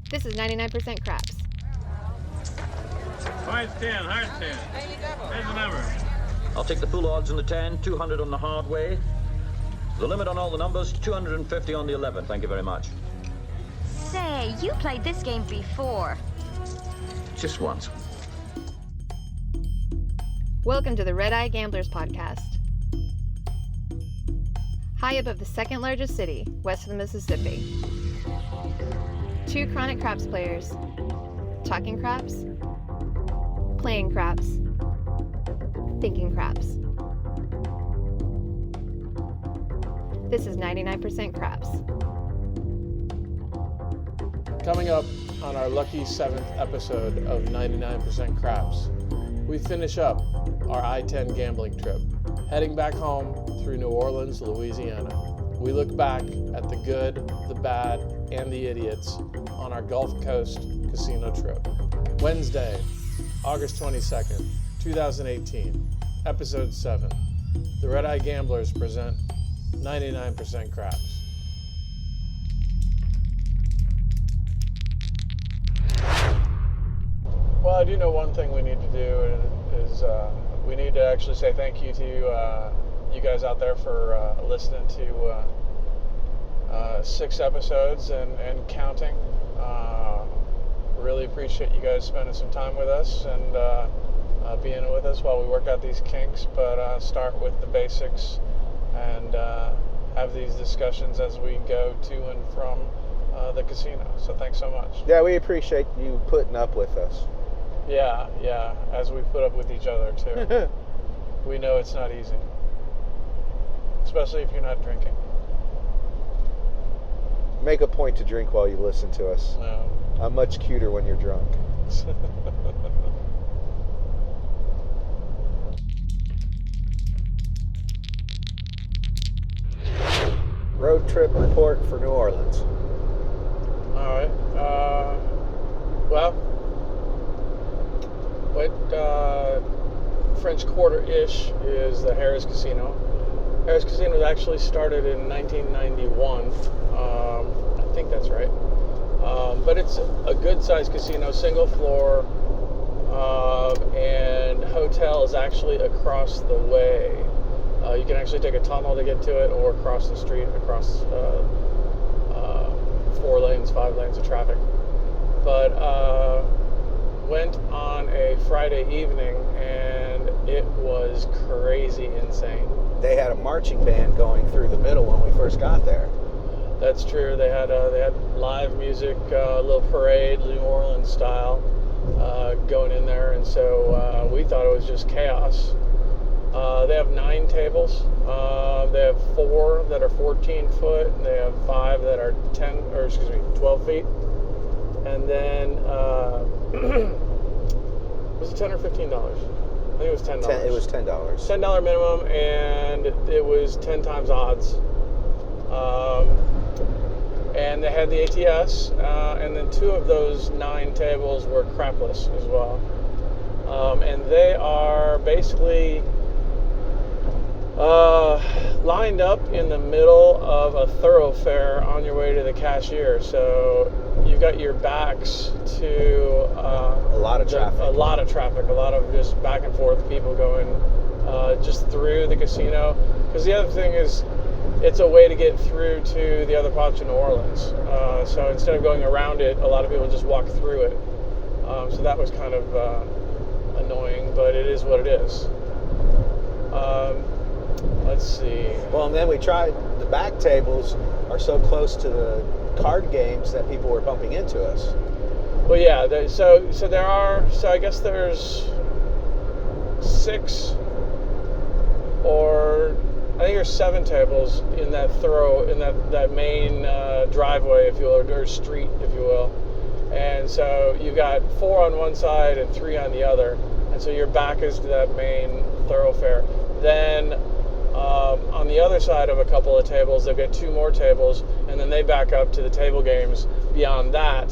This is 99% Craps. Hard 10, hard 10. There's the number. I'll take the full odds on the 10, 200 on the hard way. The limit on all the numbers, 250 on the 11. Thank you very much. Say, you played this game before. Just once. Welcome to the Red Eye Gamblers podcast. High above the second largest city, west of the Mississippi. Two chronic craps players, talking craps, playing craps, thinking craps. This is 99% Craps. Coming up on our lucky 7th episode of 99% Craps, we finish up our I-10 gambling trip, heading back home through New Orleans, Louisiana. We look back at the good, the bad, and the idiots on our Gulf Coast casino trip. Wednesday, August 22nd, 2018, Episode 7. The Red Eye Gamblers present 99% Craps. Well, I do know one thing we need to do is we need to actually say thank you to you guys out there for listening to 6 episodes and counting. Really appreciate you guys spending some time with us and being with us while we work out these kinks, but start with the basics and have these discussions as we go to and from the casino. So thanks so much. Yeah, we appreciate you putting up with us. Yeah, as we put up with each other too. We know it's not easy, especially if you're not drinking. Make a point to drink while you listen to us. No. I'm much cuter when you're drunk. Road trip report for New Orleans. All right. Well, what French Quarter-ish is the Harrah Casino. Harrah Casino was actually started in 1991. I think that's right. But it's a good-sized casino, single floor, and hotel is actually across the way. You can actually take a tunnel to get to it, or across the street, across 4 lanes, 5 lanes of traffic. But went on a Friday evening, and it was crazy insane. They had a marching band going through the middle when we first got there. That's true. They had live music, a little parade, New Orleans style, going in there, and so we thought it was just chaos. They have 9 tables. They have 4 that are 14 foot, and they have 5 that are 12 feet. And then was it $10 or $15? I think it was $10. It was $10. $10 minimum, and it was 10 times odds. And they had the ATS, and then 2 of those 9 tables were crapless as well. And they are basically lined up in the middle of a thoroughfare on your way to the cashier. So you've got your backs to a lot of traffic. A lot of just back and forth people going just through the casino. Because the other thing is, it's a way to get through to the other parts of New Orleans. So instead of going around it, a lot of people just walk through it. So that was kind of annoying, but it is what it is. Let's see. Well, and then we tried, the back tables are so close to the card games that people were bumping into us. Well, yeah, so I guess there's 6 or I think there's 7 tables in that that main driveway, if you will, or street, if you will. And so you've got 4 on one side and 3 on the other. And so your back is to that main thoroughfare. Then on the other side of a couple of tables, they've got 2 more tables, and then they back up to the table games beyond that.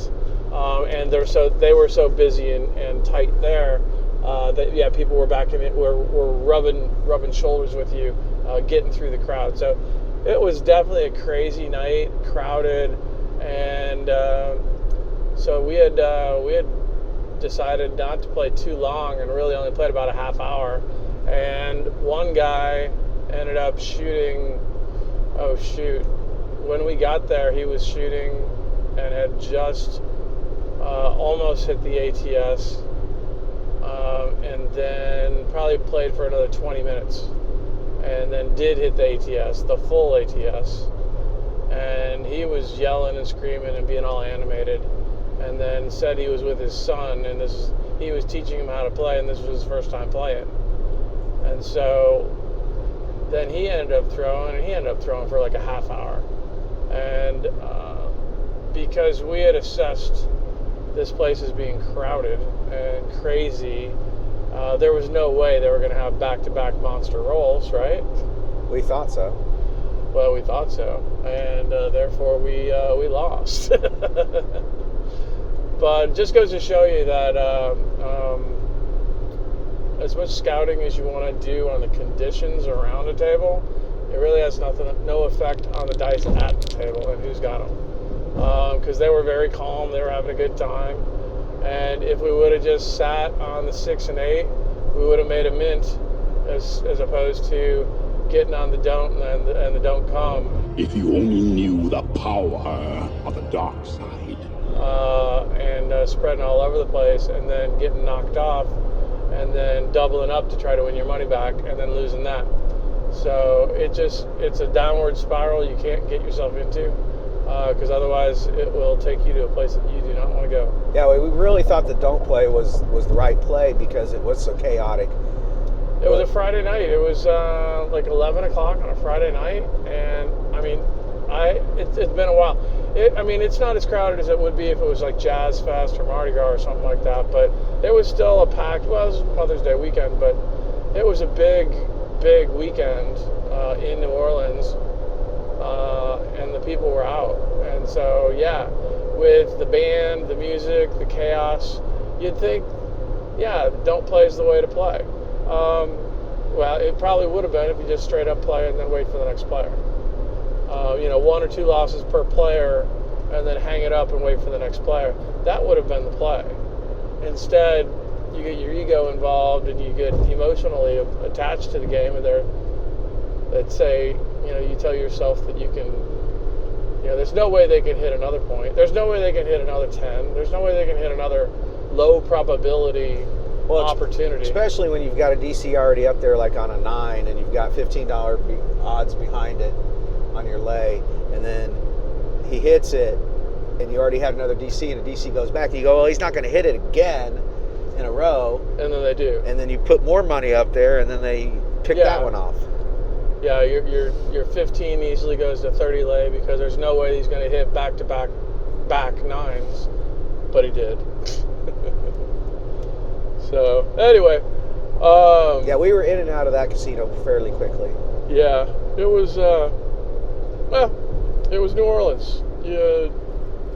And they were so busy and tight there that people were backing it, were rubbing shoulders with you, getting through the crowd. So it was definitely a crazy night, crowded, and So we had decided not to play too long and really only played about a half hour. And one guy ended up shooting. Oh shoot! When we got there, he was shooting and had just almost hit the ATS, and then probably played for another 20 minutes, and then did hit the ATS, the full ATS, and he was yelling and screaming and being all animated, and then said he was with his son, and he was teaching him how to play, and this was his first time playing, and so then he ended up throwing for like a half hour, and because we had assessed this place as being crowded and crazy, there was no way they were going to have back-to-back monster rolls, right? We thought so. Well, we thought so, and therefore we lost. But it just goes to show you that as much scouting as you want to do on the conditions around a table, it really has no effect on the dice at the table and who's got them. Because they were very calm, they were having a good time, and if we would have just sat on the 6 and 8, we would have made a mint, as opposed to getting on the don't and the don't come. If you only knew the power of the dark side. And spreading all over the place, and then getting knocked off, and then doubling up to try to win your money back, and then losing that. So it's a downward spiral you can't get yourself into, because otherwise it will take you to a place that you do not want to go. Yeah, we really thought the don't play was the right play because it was so chaotic. It was a Friday night. It was like 11 o'clock on a Friday night, and I mean, it's been a while. It's not as crowded as it would be if it was like Jazz Fest or Mardi Gras or something like that, but it was still a packed, well, it was Mother's Day weekend, but it was a big weekend in New Orleans, and the people were out. And so, yeah, with the band, the music, the chaos, you'd think, yeah, don't play is the way to play. Well, it probably would have been if you just straight up play and then wait for the next player. 1 or 2 losses per player, and then hang it up and wait for the next player. That would have been the play. Instead, you get your ego involved and you get emotionally attached to the game, and let's say, you tell yourself that you can, there's no way they can hit another point. There's no way they can hit another 10. There's no way they can hit another low probability opportunity. Especially when you've got a DC already up there, like on a 9, and you've got $15 odds behind it on your lay, and then he hits it, and you already have another DC, and a DC goes back, and you go, well, he's not going to hit it again in a row. And then they do. And then you put more money up there, and then they pick that one off. Yeah, your 15 easily goes to 30 lay because there's no way he's going to hit back-to-back 9s, but he did. So, anyway. Yeah, we were in and out of that casino fairly quickly. Yeah, it was, it was New Orleans.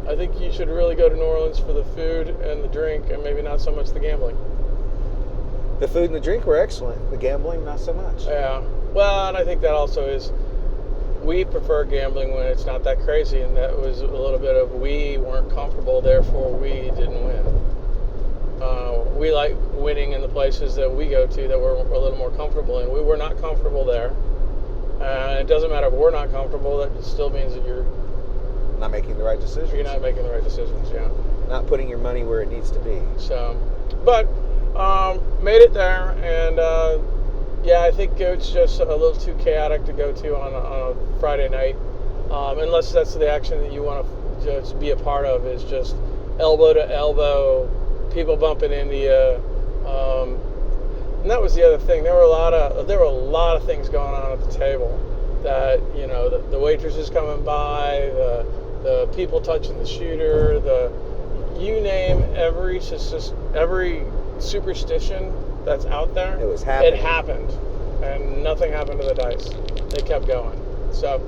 I think you should really go to New Orleans for the food and the drink, and maybe not so much the gambling. The food and the drink were excellent. The gambling, not so much. Yeah. Well, and I think that also is, we prefer gambling when it's not that crazy, and that was a little bit of we weren't comfortable, therefore we didn't win. We like winning in the places that we go to that we're a little more comfortable in. We were not comfortable there. It doesn't matter if we're not comfortable, that still means that you're not making the right decisions. You're not making the right decisions, yeah. Not putting your money where it needs to be. So, but made it there, and yeah, I think it's just a little too chaotic to go to on a Friday night, unless that's the action that you want to just be a part of, is just elbow to elbow, people bumping into you. And that was the other thing. There were a lot of things going on at the table. That the waitresses coming by, the people touching the shooter, you name every superstition that's out there. It was happening. It happened, and nothing happened to the dice. They kept going. So,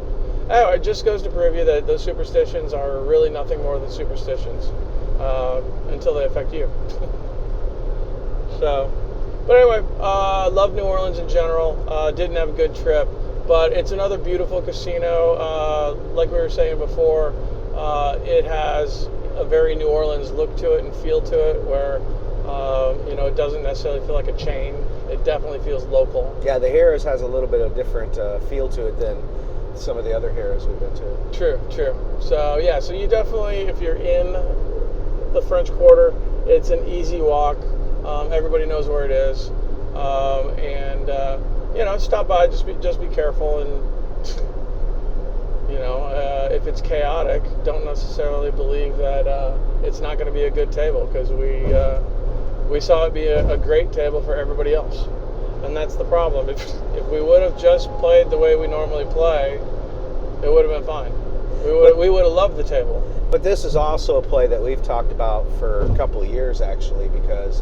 anyway, it just goes to prove you that those superstitions are really nothing more than superstitions until they affect you. So, but anyway, love New Orleans in general. Didn't have a good trip, but it's another beautiful casino. Like we were saying before, it has a very New Orleans look to it and feel to it, where it doesn't necessarily feel like a chain. It definitely feels local. Yeah, the Harrah's has a little bit of different feel to it than some of the other Harrah's we've been to. True. So yeah, so you definitely, if you're in the French Quarter, it's an easy walk. Everybody knows where it is, and stop by. Just be careful, and if it's chaotic, don't necessarily believe that it's not going to be a good table, because we saw it be a great table for everybody else, and that's the problem. If we would have just played the way we normally play, it would have been fine. We would have loved the table. But this is also a play that we've talked about for a couple of years, actually, because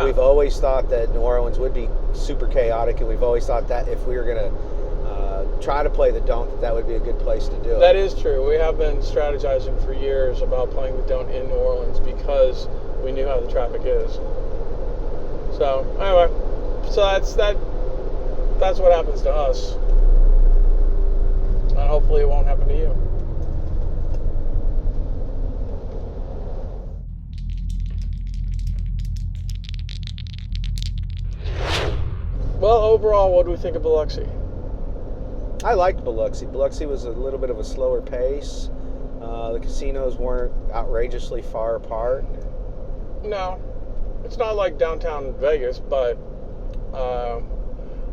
we've always thought that New Orleans would be super chaotic, and we've always thought that if we were going to try to play the don't, that would be a good place to do it. That is true. We have been strategizing for years about playing the don't in New Orleans because we knew how the traffic is. So anyway, that's what happens to us, and hopefully it won't happen to you. Well, overall, what do we think of Biloxi? I liked Biloxi. Biloxi was a little bit of a slower pace. The casinos weren't outrageously far apart. No, it's not like downtown Vegas, but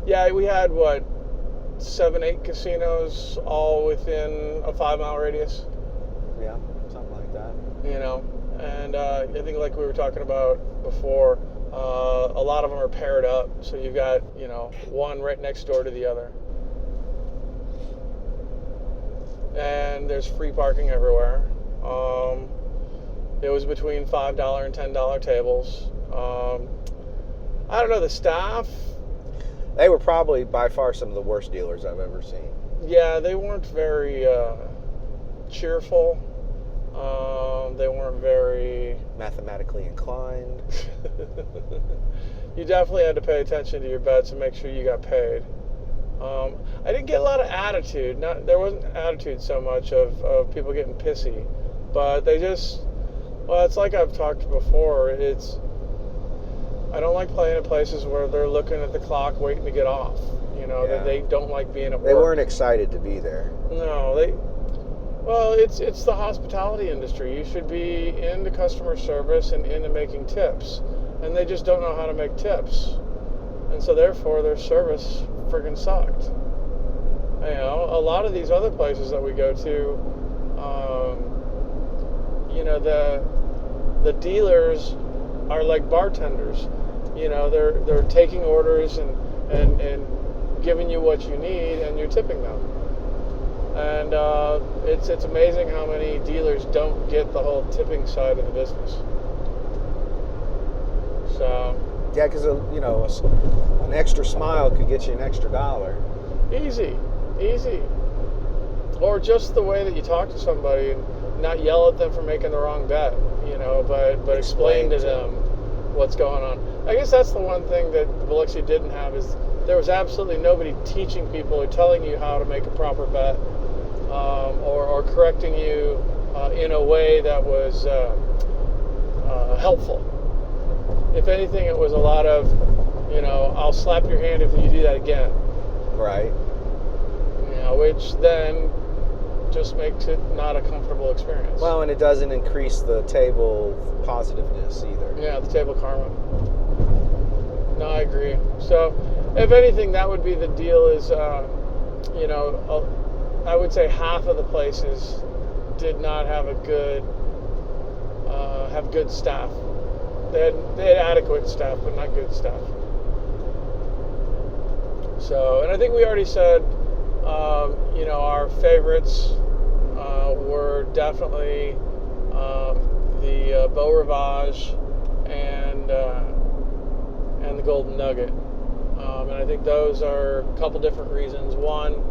we had 7-8 casinos all within a 5-mile radius. Yeah, something like that. And I think, like we were talking about before, a lot of them are paired up, so you've got one right next door to the other. And there's free parking everywhere. It was between $5 and $10 tables. I don't know, the staff. They were probably by far some of the worst dealers I've ever seen. Yeah, they weren't very cheerful. They weren't very mathematically inclined. You definitely had to pay attention to your bets and make sure you got paid. I didn't get a lot of attitude. There wasn't attitude so much of people getting pissy, but they just, it's like I've talked before. I don't like playing at places where they're looking at the clock waiting to get off. That they don't like being at work. They weren't excited to be there. No, it's the hospitality industry. You should be into customer service and into making tips, and they just don't know how to make tips, and so therefore their service friggin' sucked. A lot of these other places that we go to, the dealers are like bartenders. They're taking orders and giving you what you need, and you're tipping them. And it's amazing how many dealers don't get the whole tipping side of the business. So yeah, because an extra smile could get you an extra $1. Easy. Or just the way that you talk to somebody and not yell at them for making the wrong bet, but explain to them what's going on. I guess that's the one thing that Biloxi didn't have, is there was absolutely nobody teaching people or telling you how to make a proper bet, or correcting you in a way that was helpful. If anything, it was a lot of, I'll slap your hand if you do that again. Right. Which then just makes it not a comfortable experience. Well, and it doesn't increase the table positiveness either. Yeah, the table karma. No, I agree. So, if anything, that would be the deal is, I would say half of the places did not have a good, have good staff. They had adequate staff, but not good staff. So, and I think we already said, our favorites were definitely the Beau Rivage and the Golden Nugget. And I think those are a couple different reasons. One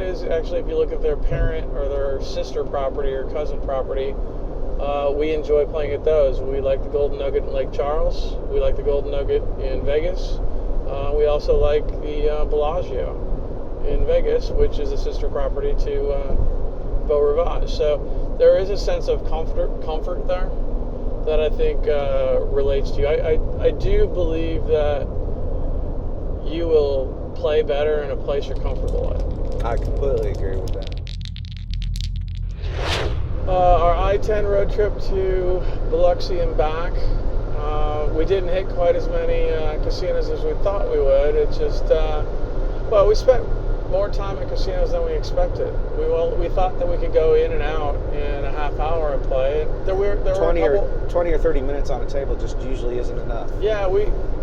is actually, if you look at their parent or their sister property or cousin property, we enjoy playing at those. We like the Golden Nugget in Lake Charles. We like the Golden Nugget in Vegas. We also like the Bellagio in Vegas, which is a sister property to Beau Rivage. So there is a sense of comfort there that I think relates to you. I do believe that you will play better in a place you're comfortable at. I completely agree with that. Our I-10 road trip to Biloxi and back, we didn't hit quite as many casinos as we thought we would. It's just, well, we spent more time at casinos than we expected. We thought that we could go in and out in a half hour and play. There were 20 or 30 minutes on a table just usually isn't enough. Yeah,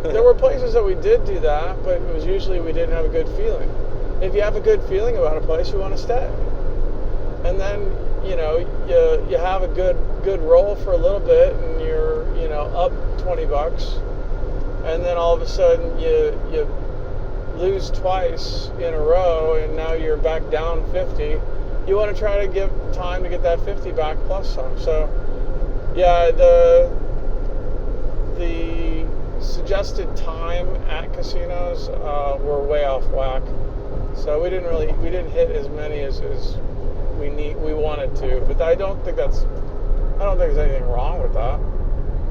there were places that we did do that, but it was usually we didn't have a good feeling. If you have a good feeling about a place, you want to stay. And then, you know, you have a good roll for a little bit, and you're, you know, up $20, and then all of a sudden you lose twice in a row, and now you're back down 50. You want to try to give time to get that 50 back plus some. So, yeah, the suggested time at casinos were way off whack. So we didn't hit as many as we wanted to. But I don't think there's anything wrong with that.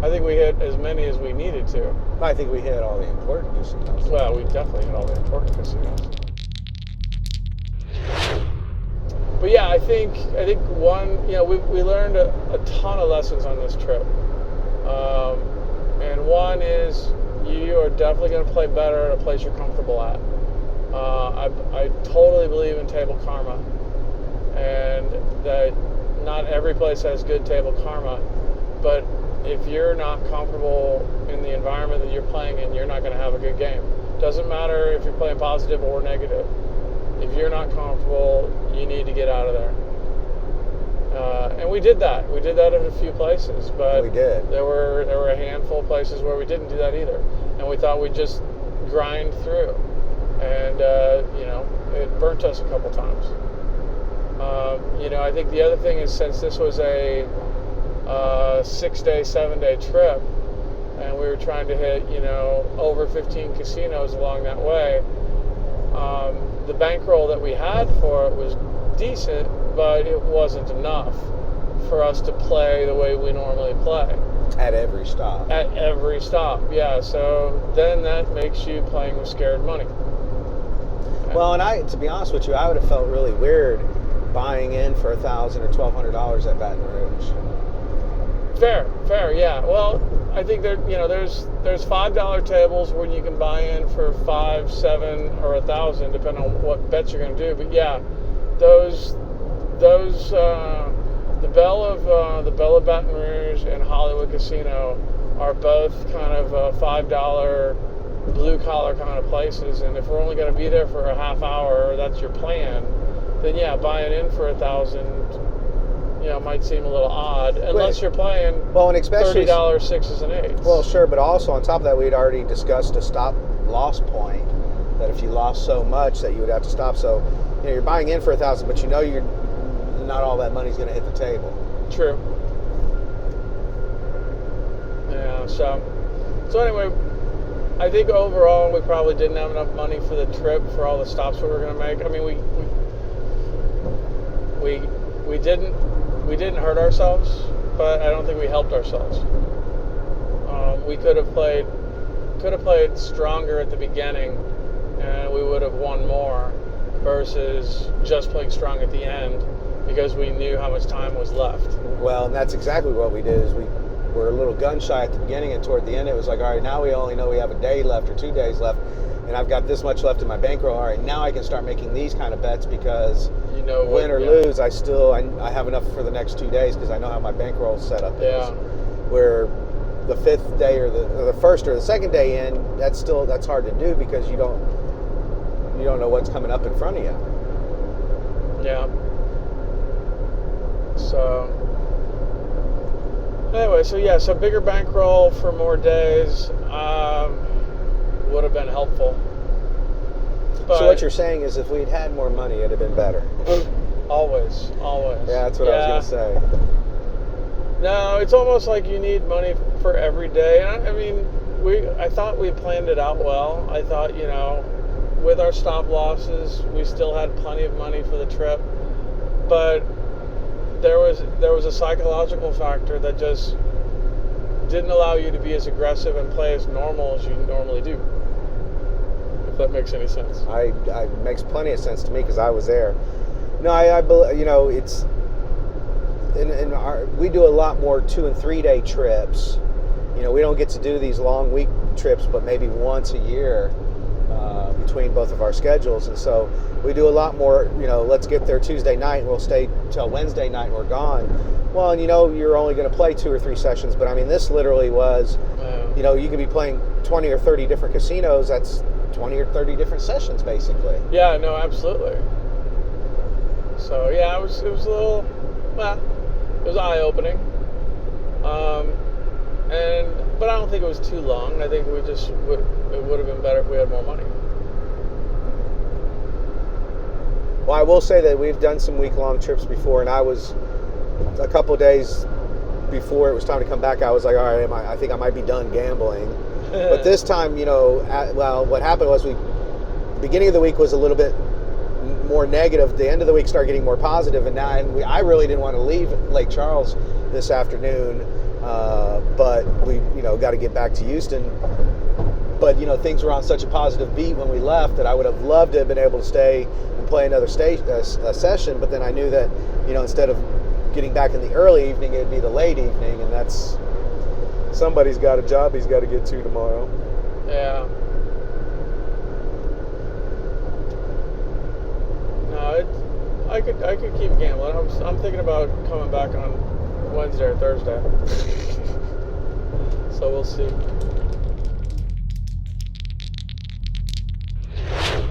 I think we hit as many as we needed to. I think we hit all the important casinos. Well, we definitely hit all the important casinos. But yeah, I think one, you know, we learned a ton of lessons on this trip. And one is you are definitely going to play better at a place you're comfortable at. I totally believe in table karma, and that not every place has good table karma, but if you're not comfortable in the environment that you're playing in, you're not going to have a good game. Doesn't matter if you're playing positive or negative. If you're not comfortable, you need to get out of there. And we did that. We did that at a few places, but we did. There were a handful of places where we didn't do that either, and we thought we'd just grind through, and you know, it burnt us a couple times. You know, I think the other thing is, since this was a 6-day, 7-day trip, and we were trying to hit, you know, over 15 casinos along that way, the bankroll that we had for it was decent, but it wasn't enough for us to play the way we normally play. At every stop. At every stop, yeah. So then that makes you playing with scared money. Well, and to be honest with you, I would have felt really weird buying in for $1,000 or $1,200 at Baton Rouge. Fair, yeah. Well, I think there's $5 tables where you can buy in for $5, $7, or $1,000, depending on what bets you're going to do. But yeah, those the Belle of Baton Rouge and Hollywood Casino are both kind of $5 blue collar kind of places. And if we're only going to be there for a half hour, or that's your plan, then yeah, buying in for $1,000, you know, might seem a little odd, unless you're playing and especially $30 sixes and eights. Well, sure, but also on top of that, we had already discussed a stop loss point, that if you lost so much that you would have to stop. So, you know, you're buying in for $1,000, but you know you're not all that money's going to hit the table. True. Yeah. So anyway, I think overall we probably didn't have enough money for the trip for all the stops we were going to make. I mean, we didn't hurt ourselves, but I don't think we helped ourselves. We could have played stronger at the beginning, and we would have won more, versus just playing strong at the end because we knew how much time was left. Well, and that's exactly what we did. Is we were a little gun shy at the beginning, and toward the end it was like, all right, now we only know we have a day left or 2 days left, and I've got this much left in my bankroll. All right, now I can start making these kind of bets, because win or lose, I have enough for the next 2 days because I know how my bankroll set up is. Yeah. Where the fifth day or the first or the second day in, that's hard to do because you don't know what's coming up in front of you. Yeah. So anyway, so bigger bankroll for more days would have been helpful. But so what you're saying is, if we'd had more money, it'd have been better. Always. Yeah, that's what I was going to say. No, it's almost like you need money for every day. And I mean, I thought we planned it out well. I thought, you know, with our stop losses, we still had plenty of money for the trip. But there was a psychological factor that just didn't allow you to be as aggressive and play as normal as you normally do. If that makes any sense. It makes plenty of sense to me because I was there. No, it's we do a lot more 2 and 3 day trips. We don't get to do these long week trips, but maybe once a year between both of our schedules, and so we do a lot more. Let's get there Tuesday night, and we'll stay till Wednesday night, and we're gone. Well, and you're only going to play 2 or 3 sessions, but I mean, this literally was, you could be playing 20 or 30 different casinos. That's 20 or 30 different sessions, basically. Yeah, no, absolutely. So yeah, it was a little, it was eye-opening. But I don't think it was too long. I think it would have been better if we had more money. Well, I will say that we've done some week-long trips before, and I was a couple of days before it was time to come back. I was like, all right, I think I might be done gambling. But this time, what happened was the beginning of the week was a little bit more negative. The end of the week started getting more positive, and I really didn't want to leave Lake Charles this afternoon, but we got to get back to Houston. But things were on such a positive beat when we left that I would have loved to have been able to stay and play another session. But then I knew that instead of getting back in the early evening, it'd be the late evening, and that's somebody's got a job he's got to get to tomorrow. Yeah. No, I could keep gambling. I'm thinking about coming back on Wednesday or Thursday. So we'll see.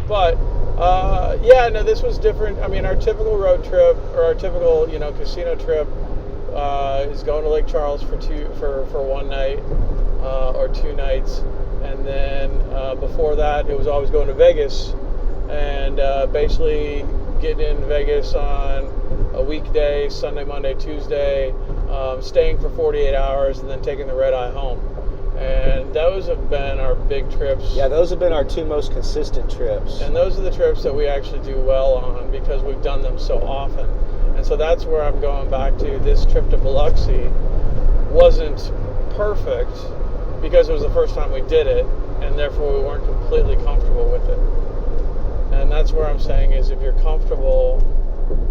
But this was different. I mean, our typical road trip or our typical casino trip is going to Lake Charles for one night or 2 nights, and then before that it was always going to Vegas and basically getting in Vegas on a weekday, Sunday, Monday, Tuesday, staying for 48 hours, and then taking the red eye home. And those have been our big trips. Yeah, those have been our 2 most consistent trips. And those are the trips that we actually do well on because we've done them so often. And so that's where I'm going back to. This trip to Biloxi wasn't perfect because it was the first time we did it, and therefore we weren't completely comfortable with it. And that's where I'm saying is if you're comfortable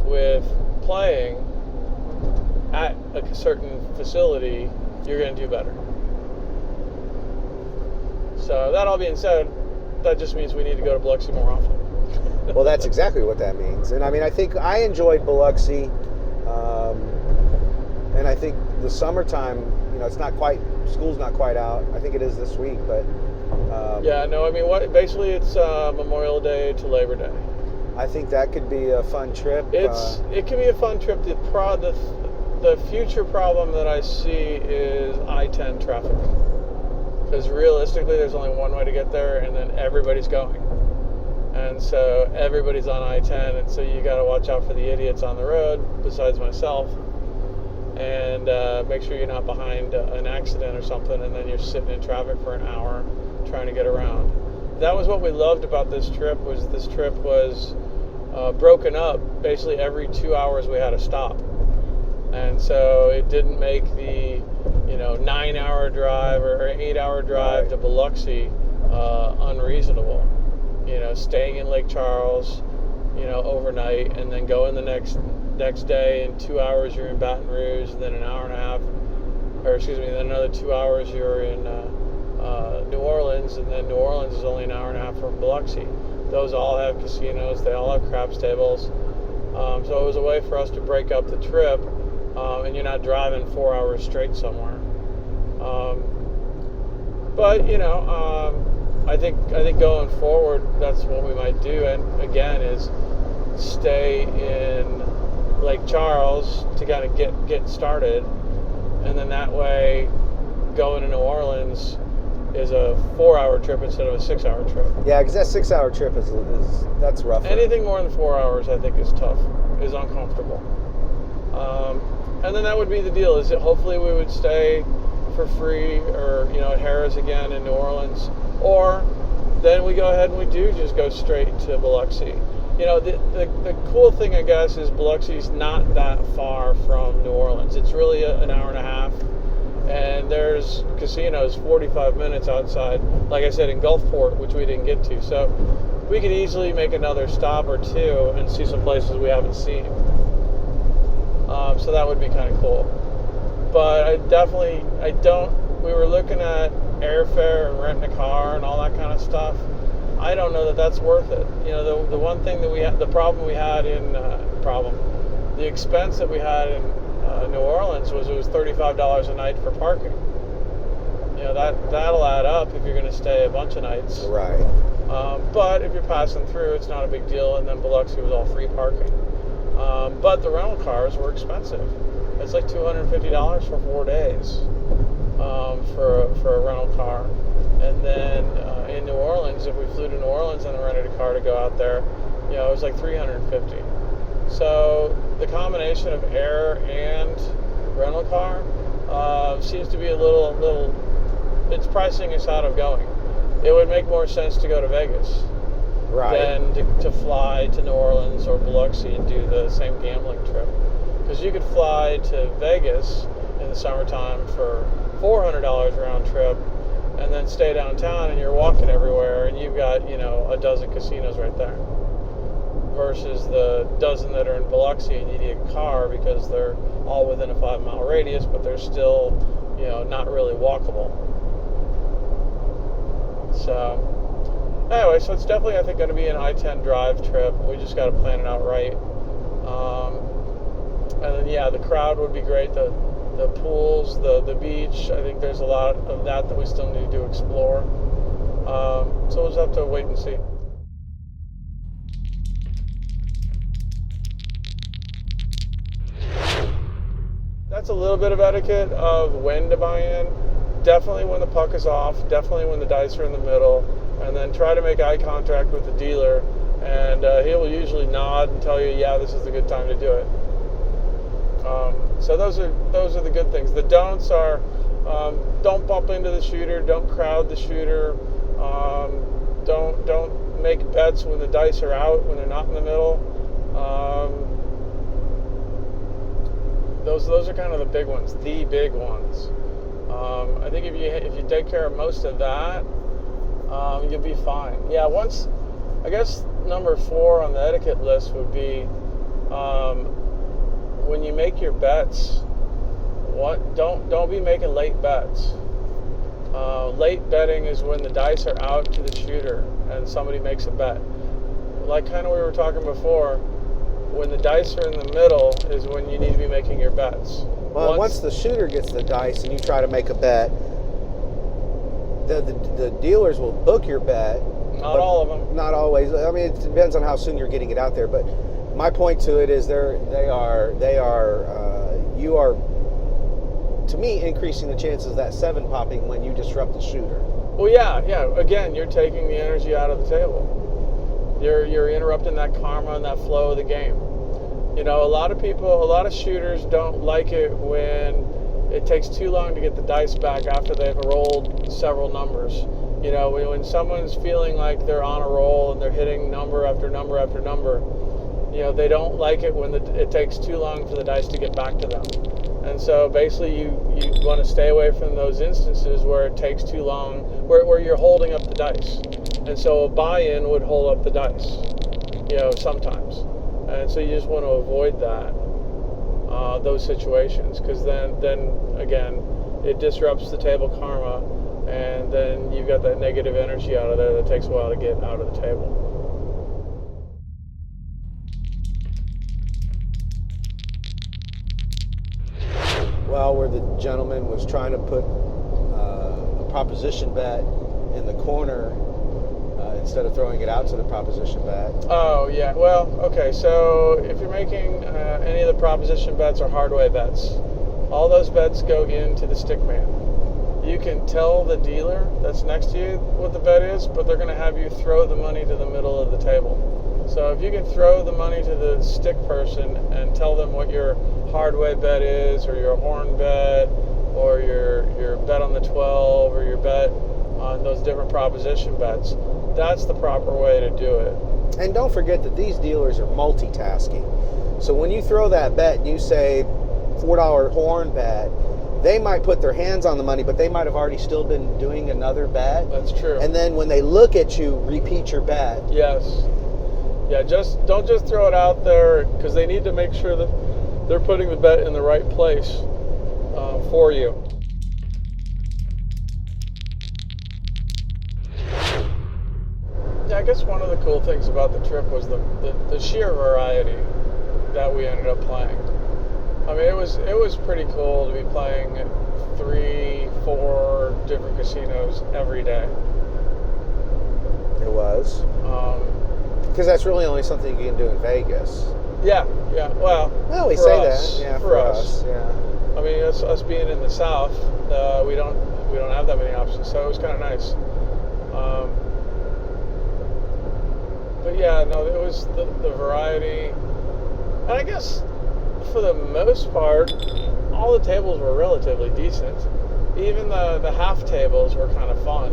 with playing at a certain facility, you're going to do better. So that all being said, that just means we need to go to Biloxi more often. Well, that's exactly what that means. And I mean, I think I enjoyed Biloxi, and I think the summertime, it's not quite, school's not quite out. I think it is this week, but basically it's Memorial Day to Labor Day. I think that could be a fun trip. It can be a fun trip. The future problem that I see is I-10 traffic. Because realistically, there's only one way to get there, and then everybody's going. And so everybody's on I-10, and so you got to watch out for the idiots on the road, besides myself, and make sure you're not behind an accident or something, and then you're sitting in traffic for an hour trying to get around. That was what we loved about this trip, was broken up. Basically, every 2 hours we had a stop. And so it didn't make the 9-hour drive or 8-hour drive to Biloxi unreasonable. Staying in Lake Charles, overnight, and then going the next day. In 2 hours you're in Baton Rouge, and then an hour and a half, then another 2 hours you're in New Orleans, and then New Orleans is only an hour and a half from Biloxi. Those all have casinos. They all have craps tables. So it was a way for us to break up the trip. And you're not driving 4 hours straight somewhere. I think going forward, that's what we might do. And again, is stay in Lake Charles to kind of get started, and then that way, going to New Orleans is a 4-hour trip instead of a 6-hour trip. Yeah, because that 6-hour trip that's rough. Anything more than 4 hours, I think, is tough, is uncomfortable. And then that would be the deal, is that hopefully we would stay for free or, at Harrah's again in New Orleans. Or then we go ahead and we do just go straight to Biloxi. The cool thing, I guess, is Biloxi's not that far from New Orleans. It's really an hour and a half, and there's casinos 45 minutes outside, like I said, in Gulfport, which we didn't get to. So we could easily make another stop or two and see some places we haven't seen. So that would be kind of cool. But we were looking at airfare and renting a car and all that kind of stuff. I don't know that that's worth it. The one thing that the expense that we had in New Orleans was it was $35 a night for parking. That'll add up if you're going to stay a bunch of nights. Right. But if you're passing through, it's not a big deal. And then Biloxi was all free parking. But the rental cars were expensive. It's like $250 for 4 days for a rental car. And then in New Orleans, if we flew to New Orleans and rented a car to go out there, it was like $350. So the combination of air and rental car seems to be a little. It's pricing us out of going. It would make more sense to go to Vegas, Right. than to fly to New Orleans or Biloxi and do the same gambling trip. Because you could fly to Vegas in the summertime for $400 round trip, and then stay downtown and you're walking everywhere and you've got, a dozen casinos right there. Versus the dozen that are in Biloxi and you need a car because they're all within a 5-mile radius, but they're still, not really walkable. So, anyway, so it's definitely, I think, going to be an I-10 drive trip. We just got to plan it out right. And then, the crowd would be great. The pools, the beach, I think there's a lot of that we still need to explore. So we'll just have to wait and see. That's a little bit of etiquette of when to buy in. Definitely when the puck is off, definitely when the dice are in the middle, and then try to make eye contact with the dealer, and he will usually nod and tell you, yeah, this is a good time to do it. So those are the good things. The don'ts are don't bump into the shooter, don't crowd the shooter, don't make bets when the dice are out, when they're not in the middle. Those are kind of the big ones, I think if you take care of most of that, you'll be fine. Yeah, I guess number 4 on the etiquette list would be when you make your bets, don't be making late bets. Late betting is when the dice are out to the shooter and somebody makes a bet. Like kind of we were talking before, when the dice are in the middle is when you need to be making your bets. Well, once the shooter gets the dice and you try to make a bet, the dealers will book your bet. Not all of them. Not always. I mean, it depends on how soon you're getting it out there. But my point to it is you are, to me, increasing the chances of that 7 popping when you disrupt the shooter. Well, yeah. Again, you're taking the energy out of the table. You're interrupting that karma and that flow of the game. A lot of shooters don't like it when it takes too long to get the dice back after they've rolled several numbers. When someone's feeling like they're on a roll and they're hitting number after number after number, they don't like it when it takes too long for the dice to get back to them. And so basically you want to stay away from those instances where it takes too long, where you're holding up the dice. And so a buy-in would hold up the dice, sometimes. And so you just want to avoid those situations, because then again, it disrupts the table karma, and then you've got that negative energy out of there that takes a while to get out of the table. Well, where the gentleman was trying to put a proposition bet in the corner instead of throwing it out to the proposition bet. Oh, yeah. Well, okay. So if you're making any of the proposition bets or hardway bets, all those bets go into the stick man. You can tell the dealer that's next to you what the bet is, but they're going to have you throw the money to the middle of the table. So if you can throw the money to the stick person and tell them what your hardway bet is, or your horn bet, or your bet on the 12, or your bet on those different proposition bets, that's the proper way to do it. And don't forget that these dealers are multitasking. So when you throw that bet and you say $4 horn bet, they might put their hands on the money, but they might have already still been doing another bet. That's true. And then when they look at you, repeat your bet. Yes. Yeah, don't just throw it out there, because they need to make sure that they're putting the bet in the right place for you. Yeah, I guess one of the cool things about the trip was the sheer variety that we ended up playing. I mean, it was pretty cool to be playing 3-4 different casinos every day. It was. Because that's really only something you can do in Vegas. Yeah. Well, we for say us, that. Yeah, for us. Yeah. I mean, us being in the South, we don't have that many options, so it was kind of nice. But yeah, no, it was the variety, and I guess for the most part, all the tables were relatively decent. Even the half tables were kind of fun.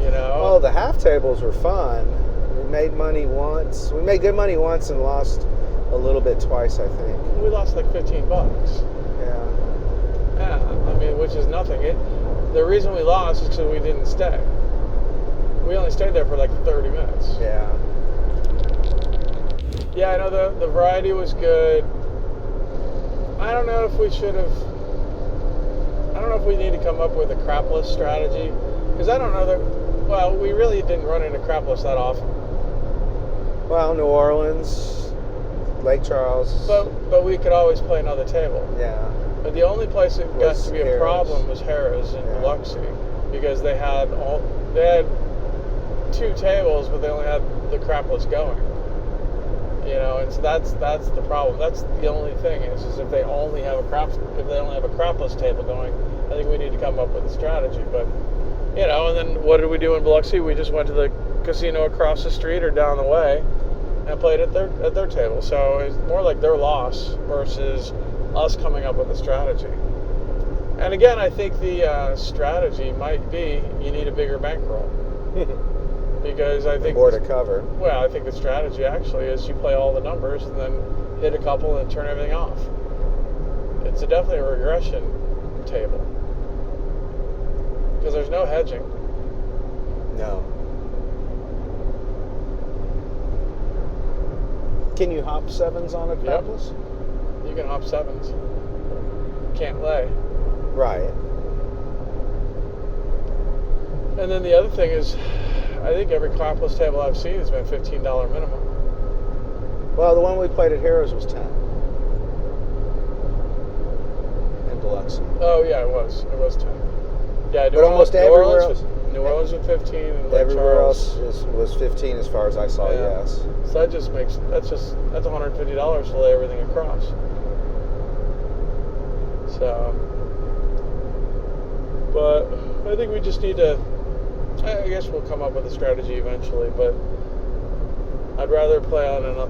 You know? Oh, the half tables were fun. We made money once. We made good money once and lost a little bit twice, I think. We lost like $15. Yeah, I mean, which is nothing. The reason we lost is because we didn't stay. We only stayed there for like 30 minutes. Yeah. Yeah, I know the variety was good. I don't know if we need to come up with a crapless strategy, because I don't know that. Well, we really didn't run into crapless that often. Well, New Orleans, Lake Charles. But we could always play another table. Yeah. But the only place it got to be a Harrah's. problem was Harrah's in Biloxi, because they had 2 tables, but they only had the crapless going. You know, and so that's the problem. That's the only thing is if they only have a crapless table going, I think we need to come up with a strategy. But you know, and then what did we do in Biloxi? We just went to the casino across the street or down the way and played at their table. So it's more like their loss versus us coming up with a strategy. And again, I think the strategy might be you need a bigger bankroll. Because I think more to cover. Well, I think the strategy actually is you play all the numbers and then hit a couple and turn everything off. It's definitely a regression table, because there's no hedging. No. Can you hop 7s on a crapless? You can hop 7s. Can't lay. Right. And then the other thing is, I think every crapless table I've seen has been $15 minimum. Well, the one we played at Harrah's was 10. In Biloxi. Oh yeah, it was 10. Yeah, but almost everywhere else. New Orleans was 15, and Lake everywhere Charles else was 15 as far as I saw. Yeah. Yes. So that's $150 to lay everything across. So, but I think we just need to. I guess we'll come up with a strategy eventually, but I'd rather play on a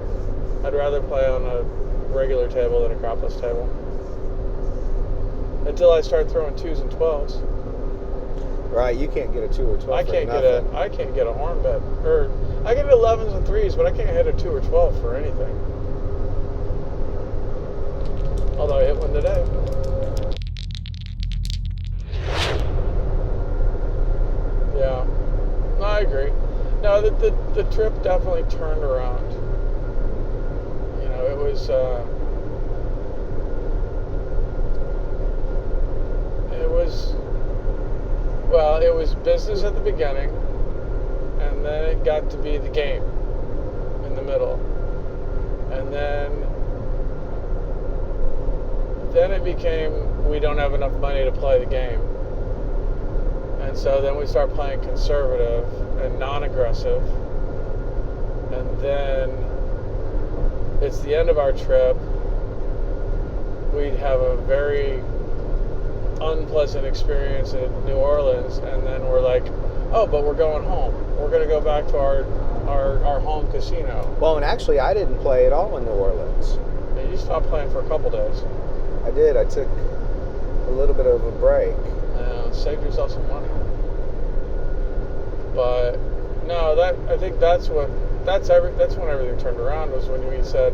regular table than a crapless table until I start throwing 2s and 12s. Right, you can't get a 2 or 12. I can't get a horn bet, or I can get 11s and 3s, but I can't hit a 2 or 12 for anything. Although I hit one today. Yeah, no, I agree. No, the trip definitely turned around. You know, it was business at the beginning, and then it got to be the game in the middle, and then it became we don't have enough money to play the game. And so then we start playing conservative and non-aggressive. And then it's the end of our trip. We'd have a very unpleasant experience in New Orleans. And then we're like, oh, but we're going home. We're going to go back to our home casino. Well, and actually, I didn't play at all in New Orleans. And you stopped playing for a couple days. I did. I took a little bit of a break. Saved yourself some money. But No, I think that's when everything turned around, was when we said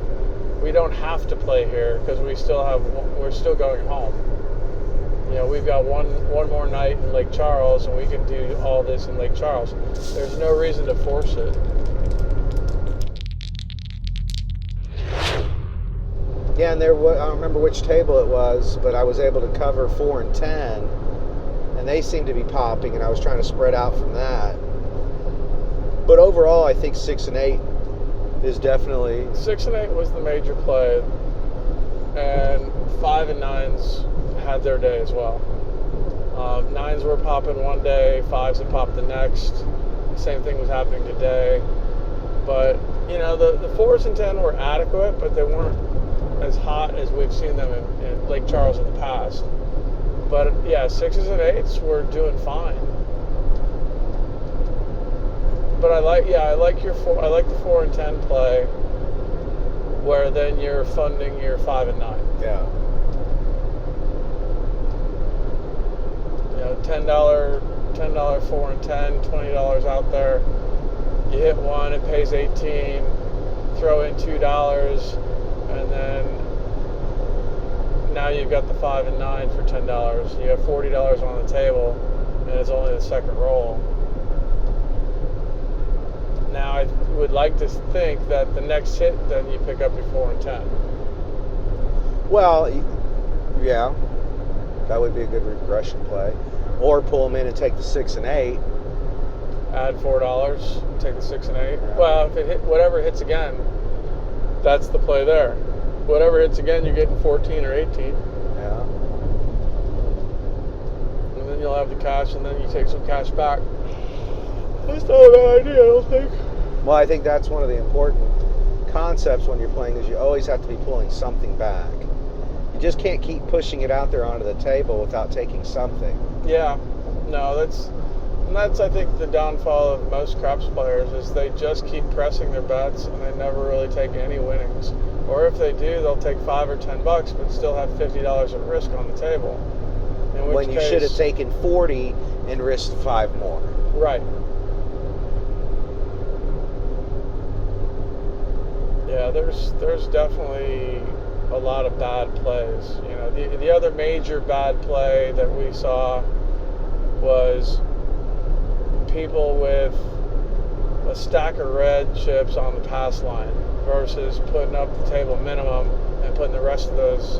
we don't have to play here because we're still going home. You know, we've got one more night in Lake Charles, and we can do all this in Lake Charles. There's no reason to force it. Yeah, and I don't remember which table it was, but I was able to cover 4 and 10, and they seemed to be popping, and I was trying to spread out from that. But overall, I think 6 and 8 is definitely... 6 and 8 was the major play, and 5 and 9s had their day as well. 9s were popping one day, 5s had popped the next. Same thing was happening today. But, you know, the 4s and 10 were adequate, but they weren't as hot as we've seen them in Lake Charles in the past. But yeah, 6s and 8s were doing fine. But I like the 4 and 10 play, where then you're funding your 5 and 9. Yeah. You know, $10 4 and 10, $20 out there. You hit one, it pays 18. Throw in $2, and then now you've got the 5 and 9 for $10. You have $40 on the table, and it's only the second roll. Now I would like to think that the next hit, then you pick up your 4 and 10. Well, yeah, that would be a good regression play. Or pull them in and take the 6 and 8. Add $4, take the 6 and 8. Yeah. Well, if it hit, whatever hits again, that's the play there. Whatever hits again, you're getting 14 or 18. Yeah. And then you'll have the cash, and then you take some cash back. That's not a bad idea, I don't think. Well, I think that's one of the important concepts when you're playing, is you always have to be pulling something back. You just can't keep pushing it out there onto the table without taking something. Yeah. No, that's I think the downfall of most craps players, is they just keep pressing their bets and they never really take any winnings. Or if they do, they'll take $5 or $10, but still have $50 at risk on the table. In which When you should have taken 40 and risked 5 more. Right. Yeah, there's definitely a lot of bad plays. You know, the other major bad play that we saw was people with a stack of red chips on the pass line versus putting up the table minimum and putting the rest of those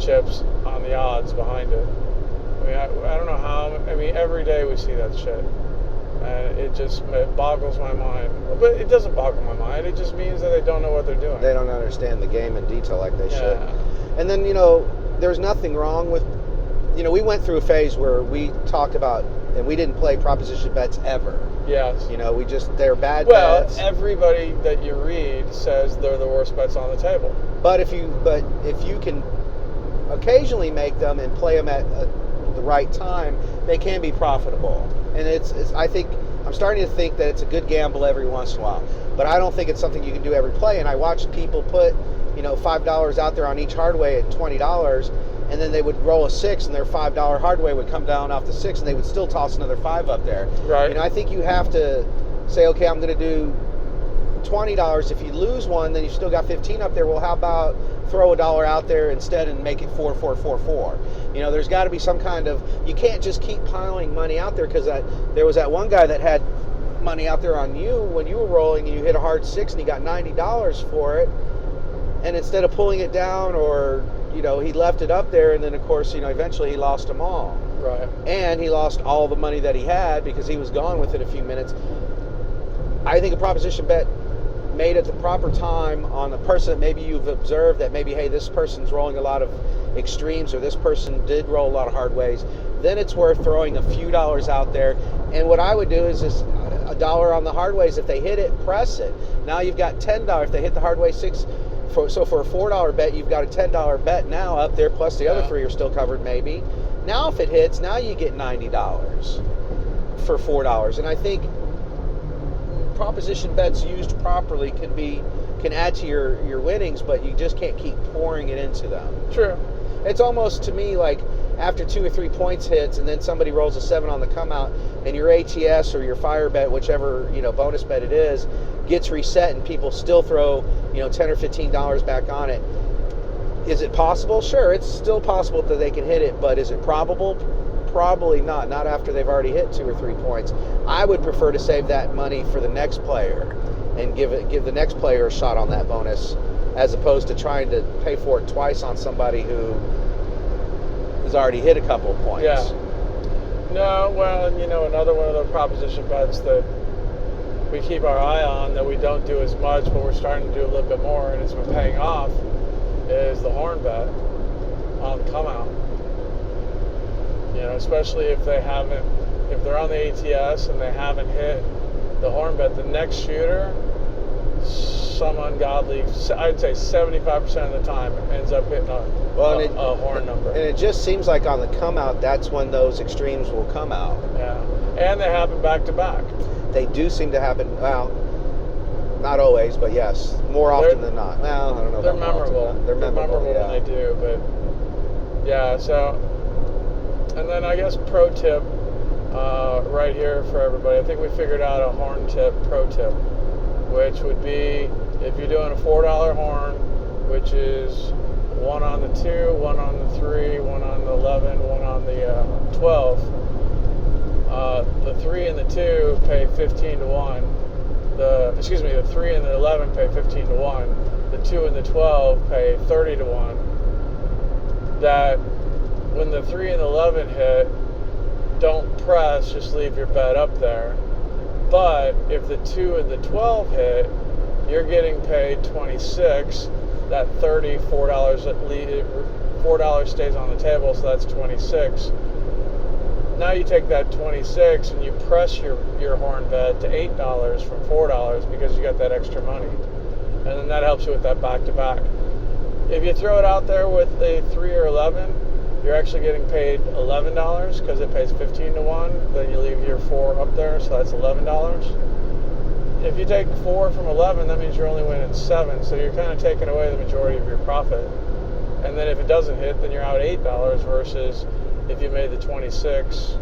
chips on the odds behind it. I mean, I don't know how. I mean, every day we see that shit. And it boggles my mind. But it doesn't boggle my mind. It just means that they don't know what they're doing. They don't understand the game in detail like they should. And then, you know, there's nothing wrong with, you know, we went through a phase where we talked about, and we didn't play proposition bets ever. Yes. You know, they're bad bets. Well, everybody that you read says they're the worst bets on the table. But if you can occasionally make them and play them at the right time, they can be profitable. And I think I'm starting to think that it's a good gamble every once in a while. But I don't think it's something you can do every play. And I watched people put, you know, $5 out there on each hardway at $20, and then they would roll a 6, and their $5 hardway would come down off the 6, and they would still toss another 5 up there. Right. You know, I think you have to say, okay, I'm going to do $20. If you lose one, then you've still got 15 up there. Well, how about throw $1 out there instead and make it 4, 4, 4, 4? You know, there's got to be some kind of, you can't just keep piling money out there, because there was that one guy that had money out there on you when you were rolling, and you hit a hard 6 and he got $90 for it, and instead of pulling it down, or, you know, he left it up there, and then of course, you know, eventually he lost them all. Right. And he lost all the money that he had because he was gone within a few minutes. I think a proposition bet made at the proper time on a person that maybe you've observed that maybe, hey, this person's rolling a lot of extremes, or this person did roll a lot of hard ways, then it's worth throwing a few dollars out there. And what I would do is just $1 on the hard ways. If they hit it, press it. Now you've got $10. If they hit the hard way 6, so for a $4 bet, you've got a $10 bet now up there, plus the other 3 are still covered maybe. Now if it hits, now you get $90 for $4. And I think proposition bets used properly can add to your winnings, but you just can't keep pouring it into them. True. It's almost, to me, like after 2 or 3 points hits, and then somebody rolls a 7 on the come out, and your ATS or your fire bet, whichever bonus bet it is, gets reset, and people still throw $10 or $15 back on it. Is it possible? Sure, it's still possible that they can hit it, but is it probable? Probably not. Not after they've already hit 2 or 3 points. I would prefer to save that money for the next player and give the next player a shot on that bonus, as opposed to trying to pay for it twice on somebody who has already hit a couple of points. Yeah. No, well, another one of the proposition bets that we keep our eye on, that we don't do as much, but we're starting to do a little bit more, and it's been paying off, is the horn bet on the come out. Especially if they're on the ATS and they haven't hit the horn bet, the next shooter, some ungodly, I'd say 75% of the time, ends up hitting a horn number. And it just seems like on the come out, that's when those extremes will come out. Yeah, and they happen back to back. They do seem to happen, well, not always, but yes, more often than not. Well, I don't know. They're memorable. They're memorable, yeah. When they do, but yeah, so, and then I guess pro tip right here for everybody. I think we figured out a horn tip, pro tip, which would be if you're doing a $4 horn, which is 1 on the 2, 1 on the 3, 1 on the 11, 1 on the 12. The 3 and the 2 pay 15 to 1. The 3 and the 11 pay 15 to 1. The 2 and the 12 pay 30 to 1. That when the 3 and the 11 hit, don't press, just leave your bet up there. But if the 2 and the 12 hit, you're getting paid 26. That $30, $4 stays on the table, so that's 26. Now you take that 26 and you press your horn bet to $8 from $4 because you got that extra money. And then that helps you with that back-to-back. If you throw it out there with a 3 or 11, you're actually getting paid $11 because it pays 15 to 1. Then you leave your 4 up there, so that's $11. If you take 4 from 11, that means you're only winning 7, so you're kind of taking away the majority of your profit. And then if it doesn't hit, then you're out $8 versus if you made the 26,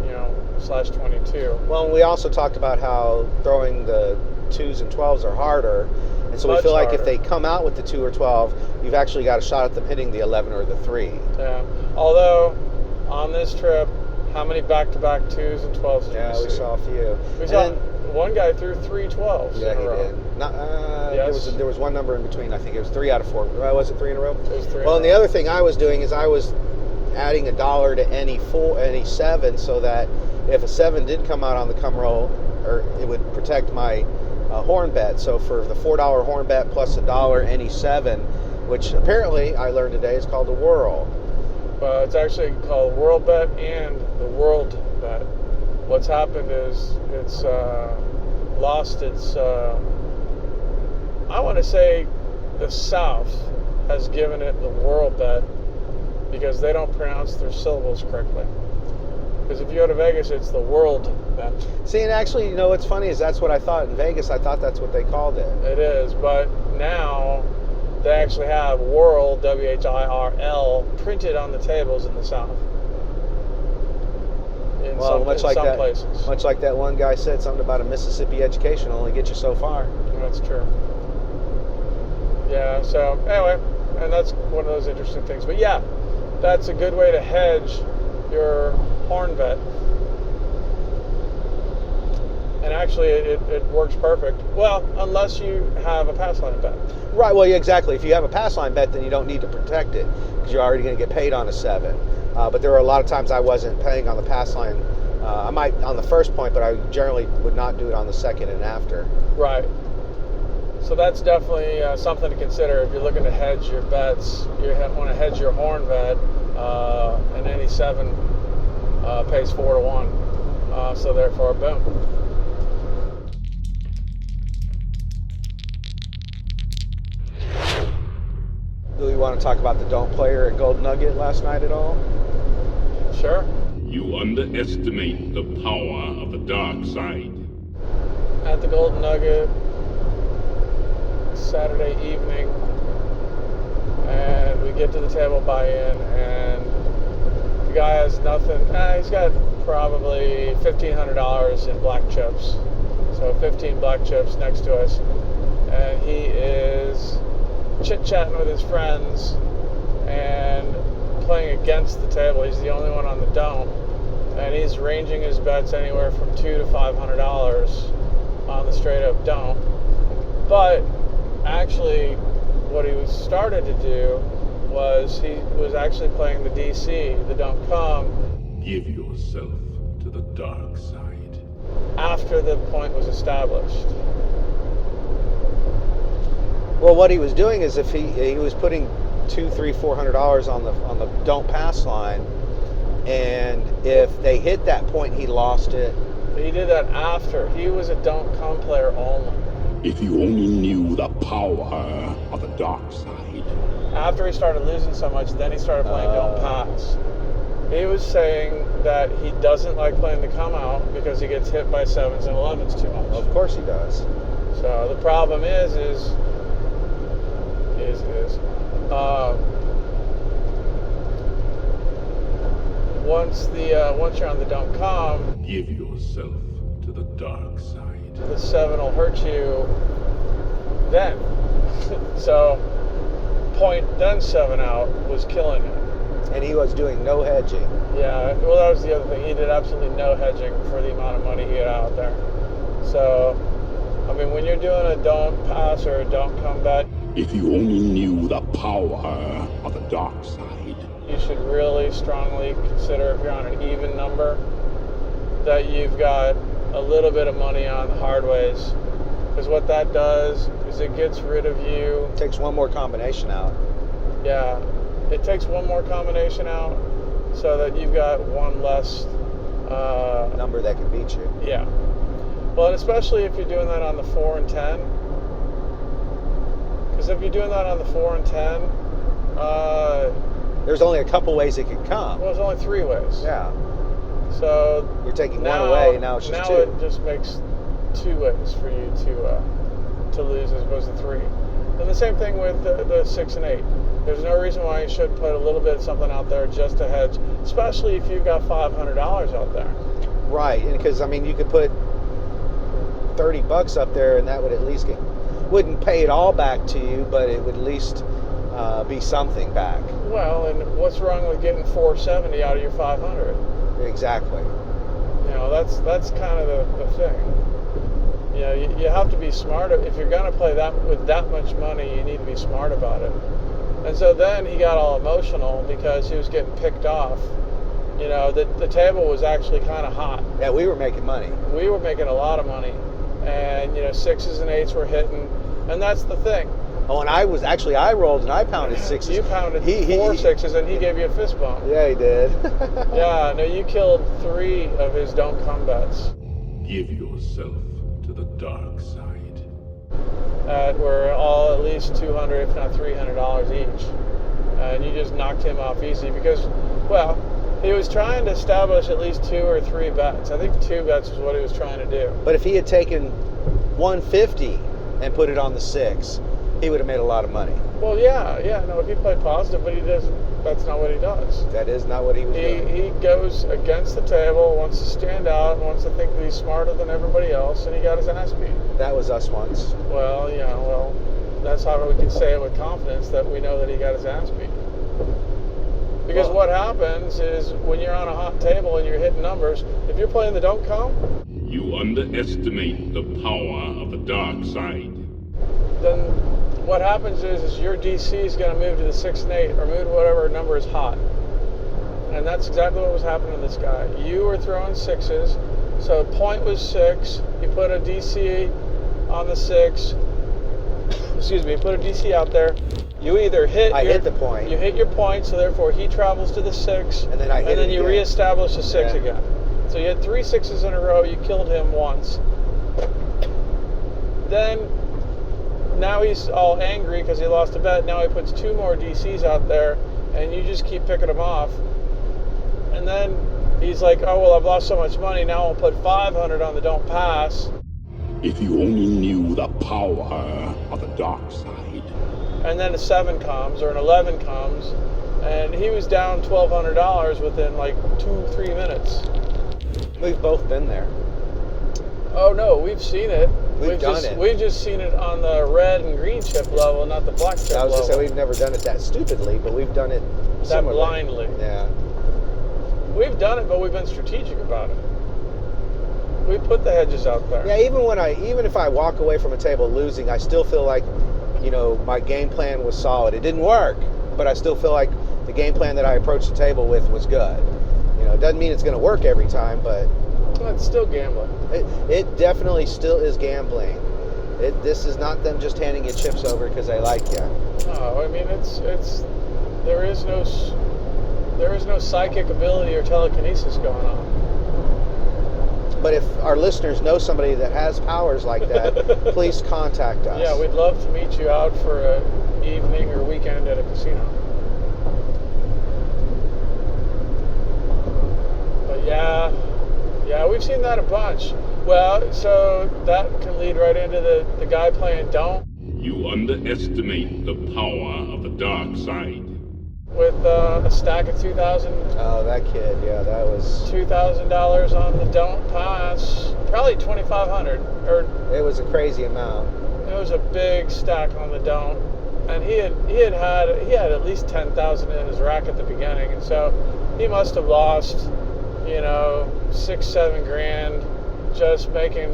slash 22. Well, we also talked about how throwing the 2s and 12s are harder, and so we feel like if they come out with the 2 or 12, you've actually got a shot at them hitting the 11 or the 3. Yeah. Although on this trip, how many back-to-back 2s and 12s did we see? We saw a few. We saw one guy threw 3 12s. Yeah, in a row. Did. Not, yes. There was one number in between. I think it was 3 out of 4. Was it 3 in a row? It was 3. Well, and the other thing I was doing is I was adding $1 to any 7, so that if a 7 did come out on the come roll, or it would protect my horn bet. So for the $4 horn bet plus $1 any 7, which apparently I learned today is called a whirl. It's actually called Whirl Bet and the World Bet. What's happened is it's lost its, I want to say the South has given it the Whirl Bet because they don't pronounce their syllables correctly. Because if you go to Vegas, it's the World Bet. See, and actually, what's funny is that's what I thought in Vegas. I thought that's what they called it. It is, but now they actually have Whirl, W-H-I-R-L, printed on the tables in the South. In some places. Much like that one guy said, something about a Mississippi education only get you so far. That's true. Yeah, so anyway, and that's one of those interesting things. But yeah, that's a good way to hedge your horn bet. And actually, it works perfect. Well, unless you have a pass line bet. Right, well, yeah, exactly. If you have a pass line bet, then you don't need to protect it because you're already going to get paid on a 7. But there were a lot of times I wasn't paying on the pass line. I might on the first point, but I generally would not do it on the second and after. Right. So that's definitely something to consider if you're looking to hedge your bets. You want to hedge your horn bet, and any 7 pays 4 to 1. So therefore, boom. Do we want to talk about the don't player at Gold Nugget last night at all? Sure. You underestimate the power of the dark side. At the Golden Nugget, Saturday evening, and we get to the table buy-in, and The guy has nothing. He's got probably $1,500 in black chips. So 15 black chips next to us. And he is chit-chatting with his friends and playing against the table. He's the only one on the don't. And he's ranging his bets anywhere from $200 to $500 on the straight-up don't. But actually, what he was started to do was he was actually playing the DC, the don't come. Give yourself to the dark side. After the point was established. Well, what he was doing is if he was putting $200, $300, $400 on the don't pass line, and if they hit that point, he lost it. He did that after. He was a don't come player only. If you only knew the power of the dark side. After he started losing so much, then he started playing don't pass. He was saying that he doesn't like playing the come out because he gets hit by 7s and 11s too much. Of course he does. So the problem is once you're on the don't come, Give yourself to the dark side. the 7 will hurt you then. So point then 7 out was killing him. And he was doing no hedging. Yeah, well, that was the other thing. He did absolutely no hedging for the amount of money he had out there. So, I mean, when you're doing a don't pass or a don't come bet, If you only knew the power of the dark side. you should really strongly consider, if you're on an even number, that you've got a little bit of money on the hard ways. Because what that does is it gets rid of you. Takes one more combination out. Yeah, it takes one more combination out so that you've got one less Number that can beat you. Yeah. Well, and especially if you're doing that on the 4 and 10. Because if you're doing that on the 4 and 10, There's only a couple ways it could come. well, there's only 3 ways. Yeah. So You're taking now, one away, now it's just now 2. it just makes 2 ways for you to lose as opposed to 3. And the same thing with the 6 and 8. There's no reason why you should put a little bit of something out there just to hedge, especially if you've got $500 out there. Right, because I mean, you could put $30 up there, and that would at least wouldn't pay it all back to you, but it would at least be something back. Well, and what's wrong with getting 470 out of your 500? Exactly. You know, that's kind of the thing. You know, you have to be smart. If you're going to play that with that much money, you need to be smart about it. And so then he got all emotional because he was getting picked off. You know, the table was actually kind of hot. Yeah, we were making money. We were making a lot of money. And, you know, 6s and 8s were hitting. And that's the thing. Oh, and I rolled and I pounded 6s. You pounded 4 6s and he gave you a fist bump. Yeah, he did. Yeah, no, you killed 3 of his don't come bets. Give yourself to the dark side. Were all at least $200, if not $300 each. And you just knocked him off easy because, well, he was trying to establish at least 2 or 3 bets. I think 2 bets was what he was trying to do. But if he had taken 150 and put it on the 6, he would have made a lot of money. Well, yeah, no, if he played positive, but he doesn't, that's not what he does. That is not what he was doing. He goes against the table, wants to stand out, wants to think that he's smarter than everybody else, and he got his ass beat. That was us once. Well, yeah, well, that's how we can say it with confidence that we know that he got his ass beat. Because what happens is when you're on a hot table and you're hitting numbers, if you're playing the don't come, You underestimate the power of the dark side. then what happens is your DC is going to move to the 6 and 8 or move to whatever number is hot. And that's exactly what was happening to this guy. You were throwing 6s, so point was 6. You put a DC on the 6. Excuse me, put a DC out there. You either hit hit the point. You hit your point, so therefore he travels to the 6. And then I hit and then it you again. reestablish the 6 Yeah. again. So you had 3 6s in a row. You killed him once. Then now he's all angry because he lost a bet. Now he puts 2 more DCs out there, and you just keep picking them off. And then he's like, "Oh well, I've lost so much money. Now I'll put 500 on the don't pass." If you only knew the power of the dark side. And then a 7 comes or an 11 comes, and he was down $1,200 within like 2-3 minutes. We've both been there. Oh no, we've seen it. We've done it. We've just seen it on the red and green chip level, not the black chip I was level. gonna say we've never done it that stupidly, but we've done it that similarly. blindly. Yeah. We've done it, but we've been strategic about it. We put the hedges out there. Yeah, even if I walk away from a table losing, I still feel like, you know, my game plan was solid. It didn't work, but I still feel like the game plan that I approached the table with was good. You know, it doesn't mean it's going to work every time, but It's still gambling. it definitely still is gambling. This is not them just handing you chips over because they like you. No, I mean there is no psychic ability or telekinesis going on. But if our listeners know somebody that has powers like that, please contact us. Yeah, we'd love to meet you out for an evening or weekend at a casino. But yeah, we've seen that a bunch. Well, so that can lead right into the guy playing Don't You underestimate the power of the dark side. with a stack of $2,000 Oh, that kid, yeah, that was... on the Don't pass. Probably $2,500, or It was a crazy amount. it was a big stack on the Don't, and he had at least 10,000 in his rack at the beginning, and so he must have lost, you know, $6-7 grand just making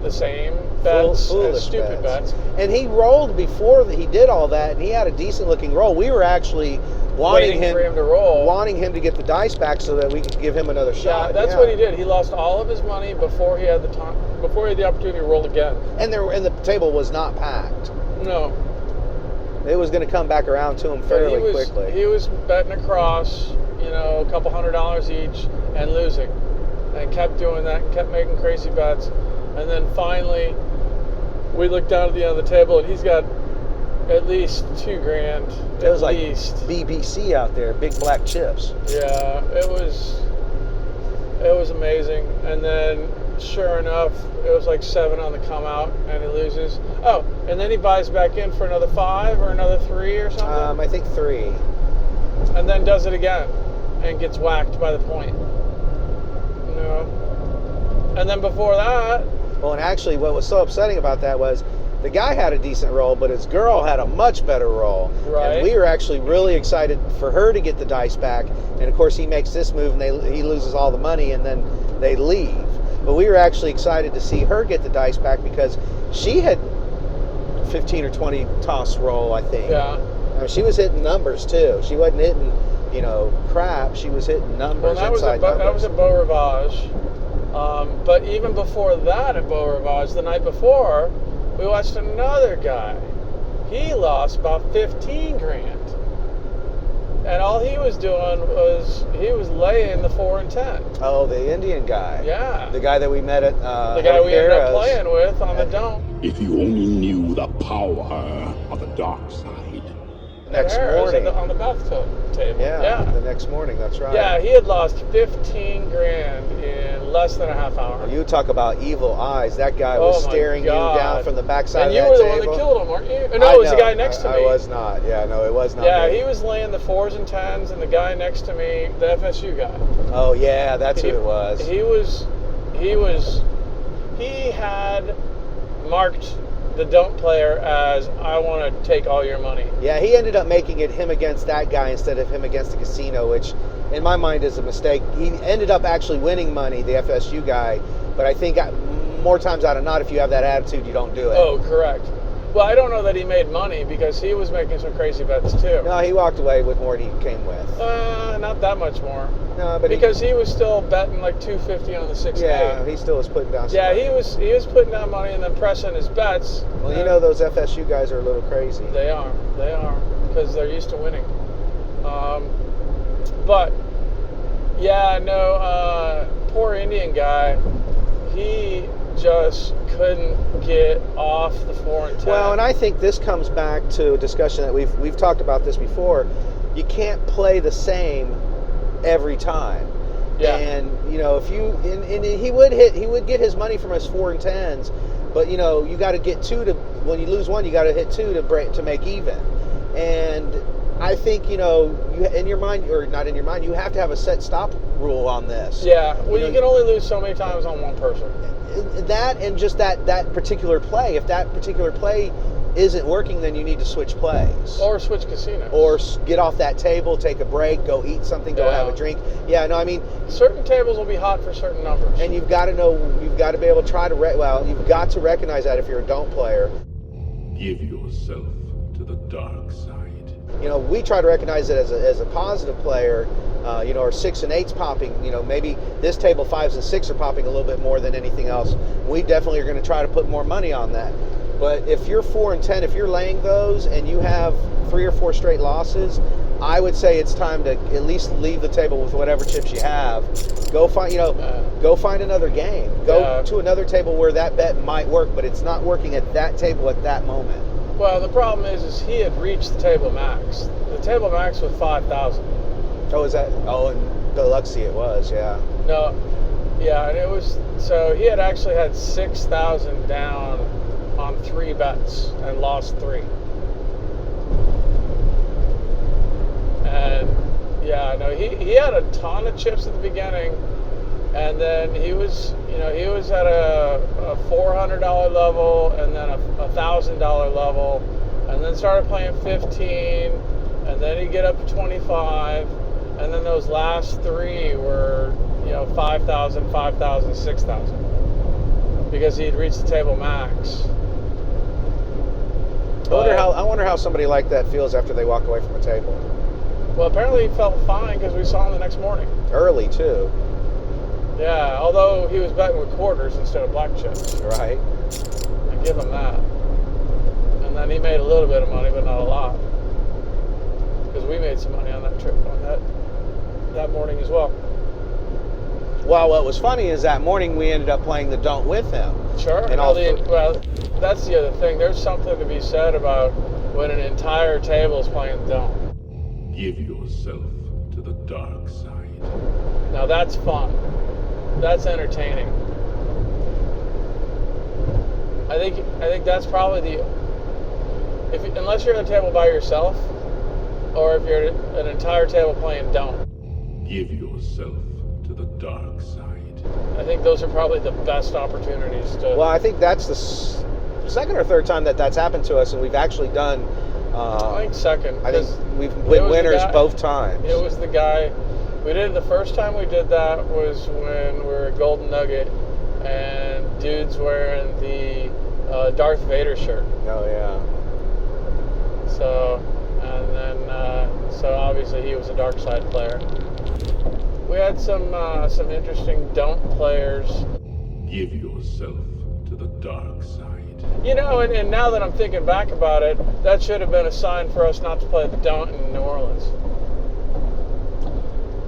the same bets, Foolish stupid bets. And he rolled before he did all that, and he had a decent looking roll. We were actually wanting Waiting for him to roll. wanting him to get the dice back so that we could give him another shot. Yeah, that's what he did. He lost all of his money before he had the opportunity to roll again. And the table was not packed. No. It was going to come back around to him fairly quickly. He was betting across, you know, a couple $100 each and losing. And kept doing that, kept making crazy bets. And then finally, we looked down at the end of the table, and he's got at least $2 grand. It was at like least. BBC out there, big black chips. Yeah, it was amazing. And then, sure enough, it was like 7 on the come out, and he loses. Oh, and then he buys back in for another 5 or another 3 or something. I think 3. And then does it again and gets whacked by the point. You know. And then before that, Well, and actually, what was so upsetting about that was the guy had a decent roll, but his girl had a much better roll. Right. And we were actually really excited for her to get the dice back. And of course, he makes this move, and he loses all the money, and then they leave. But we were actually excited to see her get the dice back because she had 15 or 20 toss roll, I think. yeah. I mean, she was hitting numbers too. She wasn't hitting, you know, crap. She was hitting numbers. Well, that was a Beau Rivage. But even before that at Beau Rivage, the night before, we watched another guy. He lost about 15 grand. And all he was doing was he was laying the 4 and 10. Oh, the Indian guy. Yeah. The guy that we met at The guy we ended up playing with on the Don't. If you only knew the power of the dark side. Next Harrah's morning. on the bathtub table. Yeah, the next morning, that's right. Yeah, he had lost 15 grand in less than a half hour. You talk about evil eyes. That guy was Oh my staring God. you down from the backside And of you that were the table. one that killed him, weren't you? No, it was the guy next to me. I was not. Yeah, no, it was not Yeah, me. he was laying the 4s and 10s, and the guy next to me, the FSU guy. Oh, yeah, that's who it was. He had marked the Don't player as, I want to take all your money. Yeah, he ended up making it him against that guy instead of him against the casino, which in my mind is a mistake. He ended up actually winning money, the FSU guy, but I think more times out of not, if you have that attitude, you don't do it. Oh, correct. Well, I don't know that he made money because he was making some crazy bets too. No, he walked away with more than he came with. Not that much more. No, but because he was still betting like 250 on the 6 yeah, he still was putting down some Yeah, money. he was putting down money and then pressing his bets. Well, you know those FSU guys are a little crazy. They are, because they're used to winning. But yeah, no, poor Indian guy, he just couldn't get off the 4 and 10. Well, and I think this comes back to a discussion that we've talked about this before. You can't play the same every time. Yeah. And you know, if you and he would get his money from his 4 and 10s, but you know, you got to get 2 to, when you lose one, you got to hit 2 to make even. And I think, in your mind, or not in your mind, you have to have a set stop rule on this. Yeah, well, you can only lose so many times on one person. That and just that particular play. If that particular play isn't working, then you need to switch plays. Or switch casinos. Or get off that table, take a break, go eat something, go have a drink. Yeah, no, I mean... certain tables will be hot for certain numbers. And you've got to know, you've got to be able to try to... you've got to recognize that if you're a don't player. Give yourself to the dark side. We try to recognize it as a positive player, or 6 and 8's popping. Maybe this table 5s and 6 are popping a little bit more than anything else. We definitely are going to try to put more money on that. But if you're 4 and 10, if you're laying those and you have 3 or 4 straight losses, I would say it's time to at least leave the table with whatever chips you have. Go find, go find another game. Go to another table where that bet might work, but it's not working at that table at that moment. Well, the problem is he had reached the table max. The table max was 5,000. Oh, is that? Oh, in Biloxi it was, yeah. No, yeah, and it was, so he had actually had 6,000 down on 3 bets and lost 3. And yeah, no, he had a ton of chips at the beginning, and then he was at a $400 level, and then a $1,000 level, and then started playing 15, and then he'd get up to 25, and then those last 3 were 5,000, 5,000, 6,000, because he'd reached the table max. I wonder how somebody like that feels after they walk away from a table. Well, apparently he felt fine because we saw him the next morning. Early, too. Yeah, although he was betting with quarters instead of black chips. Right. I give him that. And then he made a little bit of money, but not a lot. Because we made some money on that trip, on that morning as well. Well, what was funny is that morning we ended up playing the don't with him. Sure. And well, that's the other thing. There's something to be said about when an entire table is playing don't. Give yourself to the dark side. Now that's fun. That's entertaining. I think that's probably unless you're at the table by yourself, or if you're at an entire table playing don't. Give yourself to the dark side. I think those are probably the best opportunities to... Well, I think that's the second or third time that's happened to us, and we've actually done... I think second. I think we've been winners both times. It was the guy... We did the first time we did that was when we were at Golden Nugget, and dude's wearing the Darth Vader shirt. Oh, yeah. So, and then, so obviously he was a dark side player. We had some interesting don't players. Give yourself to the dark side. And now that I'm thinking back about it, that should have been a sign for us not to play the don't in New Orleans.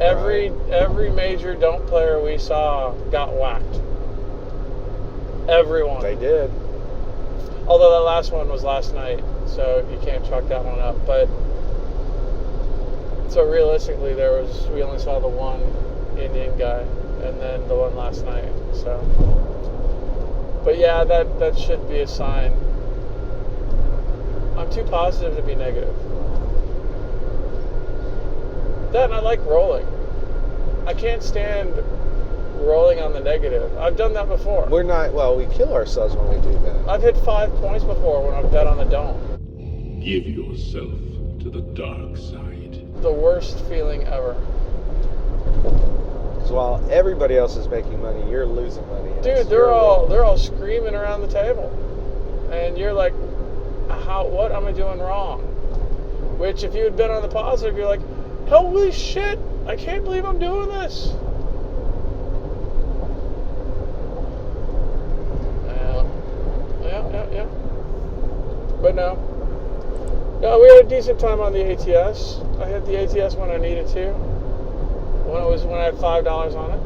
Every major don't player we saw got whacked. Everyone. They did. Although that last one was last night, so you can't chalk that one up. But so realistically, we only saw the one Indian guy, and then the one last night. So, but yeah, that should be a sign. I'm too positive to be negative. That, and I like rolling. I can't stand rolling on the negative. I've done that before. We kill ourselves when we do that. I've hit 5 points before when I've bet on the don't. Give yourself to the dark side. The worst feeling ever. So while everybody else is making money, you're losing money. Dude, they're all screaming around the table. And you're like, what am I doing wrong? Which, if you had been on the positive, you're like, holy shit, I can't believe I'm doing this. Yeah. But no, we had a decent time on the ATS. I hit the ATS when I needed to. When I had $5 on it.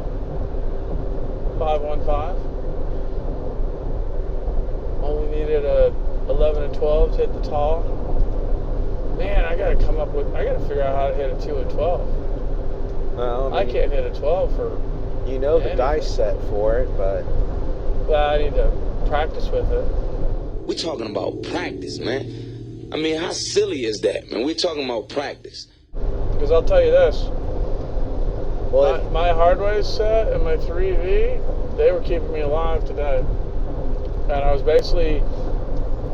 515. Only needed a 11 and 12 to hit the tall. Man, I gotta figure out how to hit a 2 and 12. Well, I can't hit a 12 for the dice set for it, but I need to practice with it. We're talking about practice, man. I mean, how silly is that, man? We're talking about practice. Because I'll tell you this. Well, My hardway set and my 3V, they were keeping me alive today. And I was basically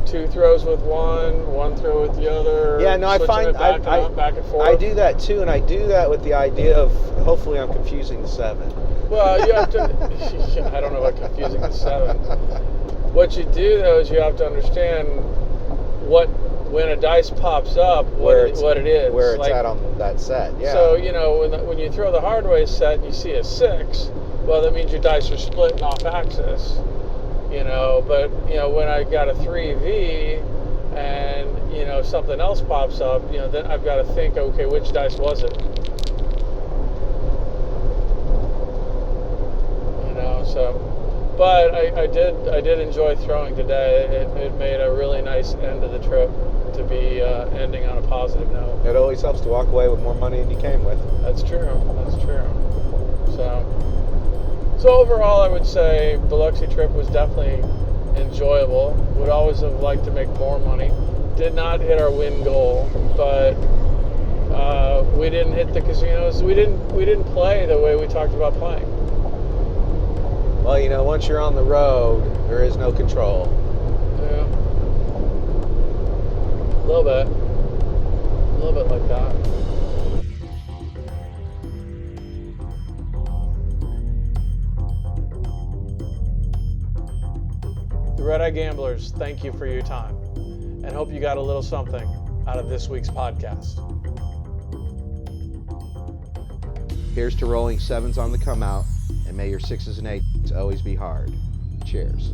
2 throws with one throw with the other. yeah, no, I find it back and forth. I do that too, and I do that with the idea of hopefully I'm confusing the 7. Well, you have to. I don't know about confusing the 7. What you do though is you have to understand when a dice pops up, what it is, where it's like, at on that set. Yeah. So you know when you throw the hardway set and you see a 6, well, that means your dice are splitting off axis. You know, but you know when I got a 3V and you know something else pops up, you know, then I've got to think, okay, which dice was it? You know, so. But I did enjoy throwing today. It made a really nice end of the trip to be ending on a positive note. It always helps to walk away with more money than you came with. That's true. That's true. So overall, I would say Biloxi trip was definitely enjoyable. Would always have liked to make more money. Did not hit our win goal, but we didn't hit the casinos. We didn't play the way we talked about playing. Well, you know, once you're on the road, there is no control. Yeah. A little bit like that. The Red Eye Gamblers, thank you for your time, and hope you got a little something out of this week's podcast. Here's to rolling 7s on the come out, and may your 6s and 8s always be hard. Cheers.